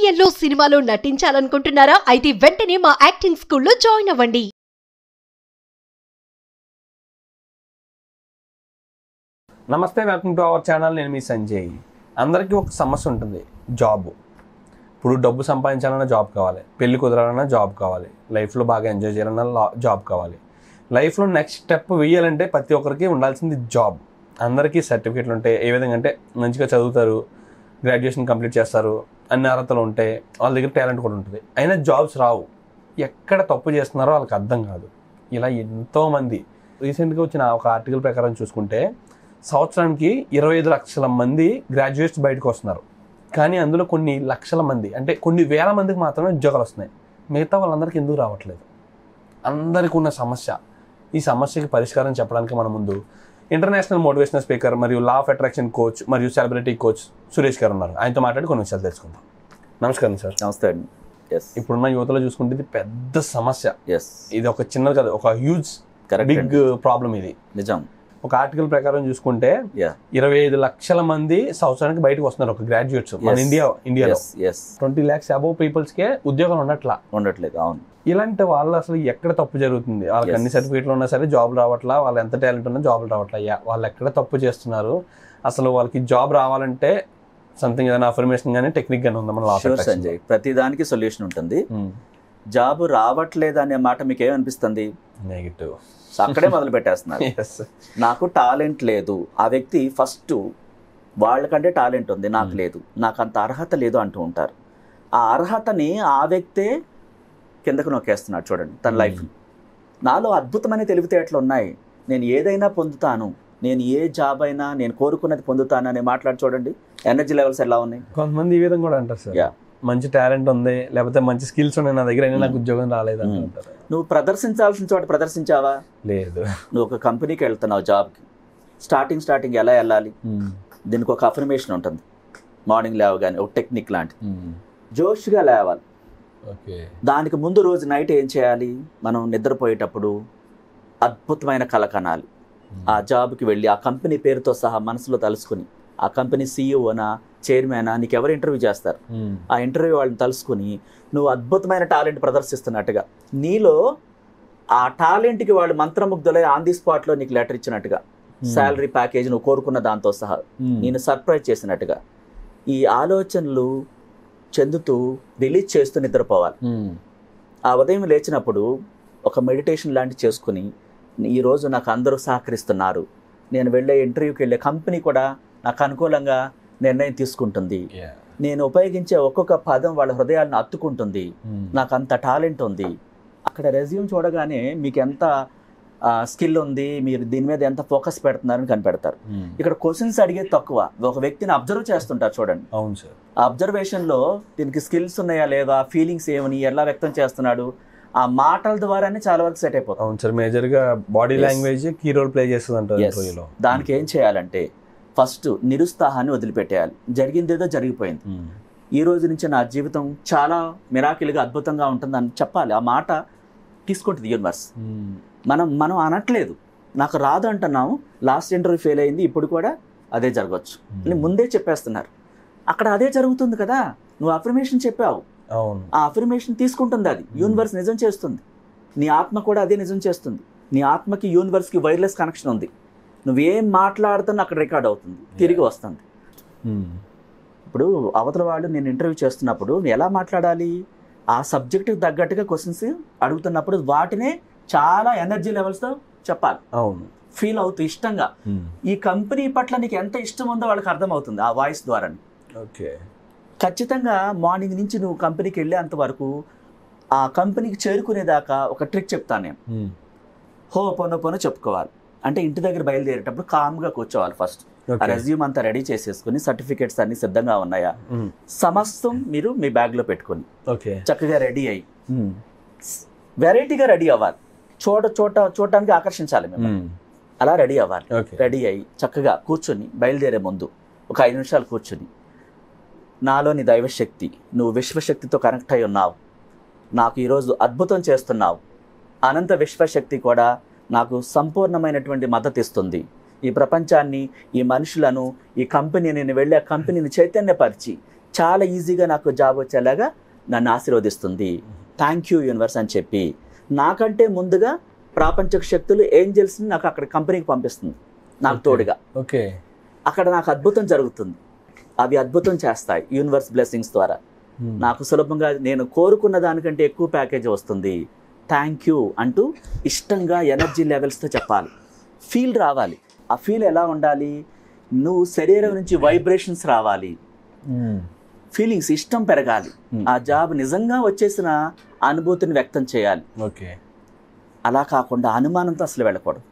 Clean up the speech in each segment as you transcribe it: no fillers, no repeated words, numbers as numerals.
సీరియల్లో సినిమాలో నటించాలనుకుంటున్నారా? అయితే వెంటనే మా యాక్టింగ్ స్కూల్లో జాయిన్ అవ్వండి. నమస్తే, వెల్కమ్ టు అవర్ ఛానల్. నేను మీ సంజయ్. అందరికీ ఒక సమస్య ఉంటుంది, జాబ్. ఇప్పుడు డబ్బు సంపాదించాలన్నా జాబ్ కావాలి, పెళ్లి కుదరాలన్నా జాబ్ కావాలి, లైఫ్లో బాగా ఎంజాయ్ చేయాలన్నా జాబ్ కావాలి. లైఫ్లో నెక్స్ట్ స్టెప్ వేయాలంటే ప్రతి ఒక్కరికి ఉండాల్సింది జాబ్. అందరికీ సర్టిఫికేట్లు ఉంటాయి. ఏ విధంగా అంటే మంచిగా చదువుతారు, గ్రాడ్యుయేషన్ కంప్లీట్ చేస్తారు, అన్ని అర్హతలు ఉంటాయి, వాళ్ళ దగ్గర టాలెంట్ కూడా ఉంటుంది. అయినా జాబ్స్ రావు. ఎక్కడ తప్పు చేస్తున్నారో వాళ్ళకి అర్థం కాదు. ఇలా ఎంతోమంది రీసెంట్గా వచ్చిన ఒక ఆర్టికల్ ప్రకారం చూసుకుంటే సంవత్సరానికి 25 లక్షల మంది గ్రాడ్యుయేట్స్ బయటకు వస్తున్నారు. కానీ అందులో కొన్ని లక్షల మంది, అంటే కొన్ని వేల మందికి మాత్రమే ఉద్యోగాలు వస్తున్నాయి. మిగతా వాళ్ళందరికీ ఎందుకు రావట్లేదు? అందరికీ ఉన్న సమస్య. ఈ సమస్యకి పరిష్కారం చెప్పడానికి మన ముందు ఇంటర్నేషనల్ మోటివేషనల్ స్పీకర్ మరియు లా ఆఫ్ అట్రాక్షన్ కోచ్ మరియు సెలబ్రిటీ కోచ్ సురేష్ గారు ఉన్నారు. ఆయనతో మాట్లాడి కొన్ని విషయాలు తెలుసుకుందాం. నమస్కారం సార్. నమస్తే అండి. ఇప్పుడున్న యువతలో చూసుకుంటే ఇది పెద్ద సమస్య. ఇది ఒక చిన్నది కాదు, ఒక హ్యూజ్ బిగ్ ప్రాబ్లం. ఇది నిజం. ఒక ఆర్టికల్ ప్రకారం చూసుకుంటే 25 లక్షల మంది సంవత్సరానికి బయటకు వస్తున్నారు, ఒక గ్రాడ్యుయేట్స్ మన ఇండియాలో. 20 lakhs అబౌవ్ పీపుల్స్కే ఉద్యోగాలు ఉండట్లేదు. అవును. ఇలాంటి వాళ్ళు అసలు ఎక్కడ తప్పు జరుగుతుంది? వాళ్ళకి అన్ని సర్టిఫికేట్లు ఉన్నా సరే జాబ్ రావట్లా, వాళ్ళు ఎంత టాలెంట్ ఉన్నా జాబులు రావట్లా. వాళ్ళు ఎక్కడ తప్పు చేస్తున్నారు? అసలు వాళ్ళకి జాబ్ రావాలంటే సంథింగ్ ఏదైనా అఫర్మేషన్ కానీ టెక్నిక్ కానీ ఉందా? మన సంజయ్, ప్రతి దానికి సొల్యూషన్ ఉంటుంది. జాబ్ రావట్లేదు అనే మాట మీకు ఏమనిపిస్తుంది? నెగిటివ్. అక్కడే మొదలు పెట్టేస్తున్నారు. నాకు టాలెంట్ లేదు. ఆ వ్యక్తి ఫస్ట్ వాళ్ళకంటే టాలెంట్ ఉంది, నాకు లేదు, నాకు అంత అర్హత లేదు అంటూ ఉంటారు. ఆ అర్హతని ఆ వ్యక్తే కిందకు నొక్కేస్తున్నాడు. చూడండి తన లైఫ్. నాలో అద్భుతమైన తెలివితేటలు ఉన్నాయి, నేను ఏదైనా పొందుతాను, నేను ఏ జాబ్ అయినా నేను కోరుకున్నది పొందుతాను అని మాట్లాడి చూడండి. ఎనర్జీ లెవెల్స్ ఎలా ఉన్నాయి? కొంతమంది ఈ విధంగా కూడా అంటారు సార్, మంచి టాలెంట్ ఉంది, లేకపోతే మంచి స్కిల్స్ ఉన్నాయి నా దగ్గర, అయినా నాకు ఉద్యోగం రాలేదు అంటారు. నువ్వు ప్రదర్శించాల్సిన చోట ప్రదర్శించావా? లేదు. నువ్వు ఒక కంపెనీకి వెళ్తున్నావు జాబ్కి. స్టార్టింగ్ ఎలా వెళ్ళాలి? దీనికి ఒక అఫర్మేషన్ ఉంటుంది. మార్నింగ్ లేవగానే ఒక టెక్నిక్ లాంటి జోష్గా లేవాలి. దానికి ముందు రోజు నైట్ ఏం చేయాలి? మనం నిద్రపోయేటప్పుడు అద్భుతమైన కల కనాలి. ఆ జాబ్కి వెళ్ళి ఆ కంపెనీ పేరుతో సహా మనసులో తలుసుకుని, ఆ కంపెనీ సీఈఓనా చైర్మనా నీకు ఎవరు ఇంటర్వ్యూ చేస్తారు, ఆ ఇంటర్వ్యూ వాళ్ళని తలుసుకుని నువ్వు అద్భుతమైన టాలెంట్ ప్రదర్శిస్తున్నట్టుగా, నీలో ఆ టాలెంట్కి వాళ్ళు మంత్రముగ్ధులై ఆన్ ది స్పాట్లో నీకు లెటర్ ఇచ్చినట్టుగా, శాలరీ ప్యాకేజ్ నువ్వు కోరుకున్న దాంతో సహా నేను సర్ప్రైజ్ చేసినట్టుగా ఈ ఆలోచనలు చెందుతూ రిలీజ్ చేస్తూ నిద్రపోవాలి. ఆ ఉదయం లేచినప్పుడు ఒక మెడిటేషన్ లాంటి చేసుకుని, ఈరోజు నాకు అందరూ సహకరిస్తున్నారు, నేను వెళ్ళే ఇంటర్వ్యూకి వెళ్ళే కంపెనీ కూడా నాకు అనుకూలంగా నిర్ణయం తీసుకుంటుంది, నేను ఉపయోగించే ఒక్కొక్క పదం వాళ్ళ హృదయాలను అత్తుకుంటుంది, నాకు అంత టాలెంట్ ఉంది. అక్కడ రెజ్యూమ్ చూడగానే మీకు ఎంత స్కిల్ ఉంది, మీరు దీని మీద ఎంత ఫోకస్ పెడుతున్నారని కనిపెడతారు. ఇక్కడ క్వశ్చన్స్ అడిగేది తక్కువ, ఒక వ్యక్తిని అబ్జర్వ్ చేస్తుంటారు. చూడండి, అవును సార్, ఆ అబ్జర్వేషన్లో దీనికి స్కిల్స్ ఉన్నాయా లేదా, ఫీలింగ్స్ ఏమని, ఎలా వ్యక్తం చేస్తున్నాడు, ఆ మాటల ద్వారానే చాలా వరకు సెట్ అయిపోతుంది. అవును సార్, మేజర్గా body language key role play చేస్తుంది అంటారు. దానికి ఏం చేయాలంటే ఫస్ట్ నిరుత్సాహాన్ని వదిలిపెట్టేయాలి. జరిగిందేదో జరిగిపోయింది, ఈ రోజు నుంచి నా జీవితం చాలా మిరాకిల్గా అద్భుతంగా ఉంటుందని చెప్పాలి. ఆ మాట తీసుకుంటుంది యూనివర్స్. మనం అనట్లేదు నాకు రాదు అంటున్నాము, లాస్ట్ ఇంటర్వ్యూ ఫెయిల్ అయింది, ఇప్పుడు కూడా అదే జరగవచ్చు అని ముందే చెప్పేస్తున్నారు. అక్కడ అదే జరుగుతుంది కదా, నువ్వు అఫర్మేషన్ చెప్పావు, ఆ అఫర్మేషన్ తీసుకుంటుంది, అది యూనివర్స్ నిజం చేస్తుంది. నీ ఆత్మ కూడా అదే నిజం చేస్తుంది. నీ ఆత్మకి యూనివర్స్కి వైర్లెస్ కనెక్షన్ ఉంది. నువ్వేం మాట్లాడుతున్నా అక్కడ రికార్డ్ అవుతుంది, తిరిగి వస్తుంది. ఇప్పుడు అవతల వాళ్ళు నేను ఇంటర్వ్యూ చేస్తున్నప్పుడు నేను ఎలా మాట్లాడాలి? ఆ సబ్జెక్టుకి తగ్గట్టుగా క్వశ్చన్స్ అడుగుతున్నప్పుడు వాటినే చాలా ఎనర్జీ లెవెల్స్తో చెప్పాలి. అవును, ఫీల్ అవుతూ ఇష్టంగా. ఈ కంపెనీ పట్ల నీకు ఎంత ఇష్టం ఉందో వాళ్ళకి అర్థమవుతుంది ఆ వాయిస్ ద్వారా. ఓకే, ఖచ్చితంగా మార్నింగ్ నుంచి నువ్వు కంపెనీకి వెళ్ళేంత వరకు, ఆ కంపెనీకి చేరుకునేదాకా ఒక ట్రిక్ చెప్తాను నేను. హోపోనోపోనో చెప్పుకోవాలి. అంటే ఇంటి దగ్గర బయలుదేరేటప్పుడు కామ్గా కూర్చోవాలి. ఫస్ట్ ఆ రెజ్యూమ్ అంతా రెడీ చేసేసుకుని, సర్టిఫికేట్స్ అన్ని సిద్ధంగా ఉన్నాయా, సమస్తం మీరు మీ బ్యాగ్లో పెట్టుకొని చక్కగా రెడీ అయ్యి వెరైటీగా రెడీ అవ్వాలి. చూడటానికి ఆకర్షించాలి మేము, అలా రెడీ అవ్వాలి. రెడీ అయ్యి చక్కగా కూర్చొని బయలుదేరే ముందు ఒక 5 నిమిషాలు కూర్చొని, నాలోని దైవశక్తి, నువ్వు విశ్వశక్తితో కనెక్ట్ అయి ఉన్నావు, నాకు ఈరోజు అద్భుతం చేస్తున్నావు, అనంత విశ్వశక్తి కూడా నాకు సంపూర్ణమైనటువంటి మద్దతు ఇస్తుంది. ఈ ప్రపంచాన్ని, ఈ మనుషులను, ఈ కంపెనీని, నేను వెళ్ళే కంపెనీని చైతన్యపరిచి చాలా ఈజీగా నాకు జాబ్ వచ్చేలాగా నన్ను ఆశీర్వదిస్తుంది. థ్యాంక్ యూ యూనివర్స్ అని చెప్పి నాకంటే ముందుగా ప్రాపంచిక శక్తులు ఏంజల్స్ని నాకు అక్కడ కంపెనీకి పంపిస్తుంది నాకు తోడుగా. ఓకే, అక్కడ నాకు అద్భుతం జరుగుతుంది. అవి అద్భుతం చేస్తాయి యూనివర్స్ బ్లెస్సింగ్స్ ద్వారా. నాకు సులభంగా నేను కోరుకున్న దానికంటే ఎక్కువ ప్యాకేజ్ వస్తుంది. థ్యాంక్ యూ అంటూ ఇష్టంగా ఎనర్జీ లెవెల్స్తో చెప్పాలి. ఫీల్ రావాలి. ఆ ఫీల్ ఎలా ఉండాలి? నువ్వు శరీరం నుంచి వైబ్రేషన్స్ రావాలి, ఫీలింగ్స్ ఇష్టం పెరగాలి, ఆ జాబ్ నిజంగా వచ్చేసిన అనుభూతిని వ్యక్తం చేయాలి. ఓకే, అలా కాకుండా అనుమానంతో అసలు వెళ్ళకూడదు.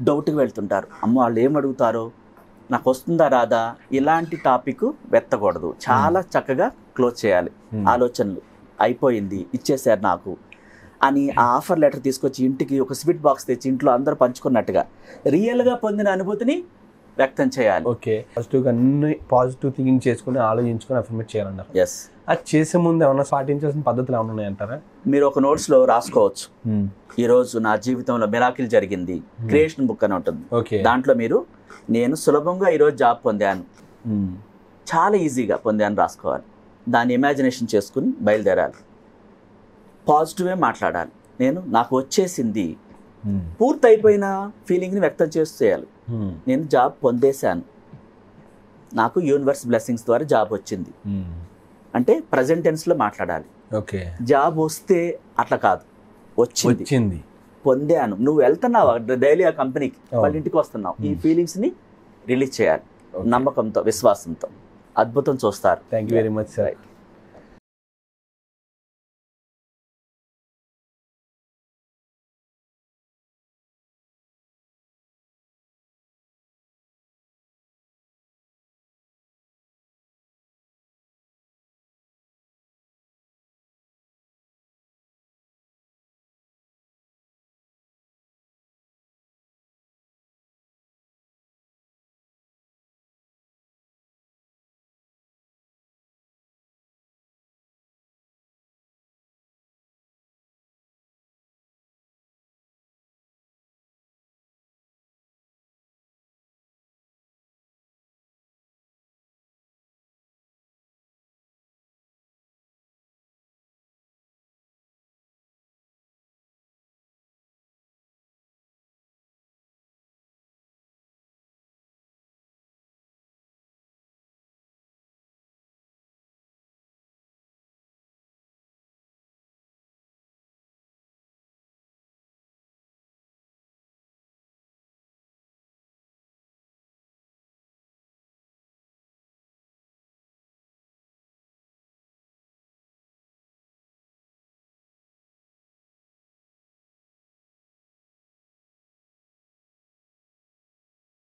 డౌట్గా వెళ్తుంటారు. అమ్మ వాళ్ళు ఏం అడుగుతారో, నాకు వస్తుందా రాదా, ఇలాంటి టాపిక్ వెత్తకూడదు. చాలా చక్కగా క్లోజ్ చేయాలి. ఆలోచనలు అయిపోయింది, ఇచ్చేసారు నాకు అని ఆ ఆఫర్ లెటర్ తీసుకొచ్చి ఇంటికి ఒక స్వీట్ బాక్స్ తెచ్చి ఇంట్లో అందరూ పంచుకున్నట్టుగా రియల్గా పొందిన అనుభూతిని వ్యక్తం చేయాలి. ఓకే, పాజిటివ్గా అన్ని పాజిటివ్ థింకింగ్ చేసుకుని ఆలోచించుకొని అఫర్మేట్ చేయాలన్నారు. ఎస్. అది చేసే ముందు ఏమన్నా పాటించాల్సిన పద్ధతులు ఏమైనా ఉన్నాయంటారా? మీరు ఒక నోట్స్లో రాసుకోవచ్చు. ఈరోజు నా జీవితంలో మిరాకిల్ జరిగింది, క్రియేషన్ బుక్ అని ఉంటుంది. ఓకే, దాంట్లో మీరు నేను సులభంగా ఈరోజు జాబ్ పొందాను, చాలా ఈజీగా పొందాను రాసుకోవాలి. దాన్ని ఇమాజినేషన్ చేసుకుని బయలుదేరాలి. పాజిటివే మాట్లాడాలి. నాకు వచ్చేసింది, పూర్తి అయిపోయిన ఫీలింగ్ని వ్యక్తం చేయాలి. నేను జాబ్ పొందేశాను, నాకు యూనివర్స్ బ్లెస్సింగ్స్ ద్వారా జాబ్ వచ్చింది అంటే ప్రజెంట్ టెన్స్లో మాట్లాడాలి. ఓకే, జాబ్ వస్తే అట్లా కాదు, వచ్చింది, పొందాను. నువ్వు వెళ్తున్నావు డైలీ ఆ కంపెనీకి, వాళ్ళ ఇంటికి వస్తున్నావు, ఈ ఫీలింగ్స్ని రిలీజ్ చేయాలి నమ్మకంతో, విశ్వాసంతో. అద్భుతం చూస్తారు. Thank you very much sir.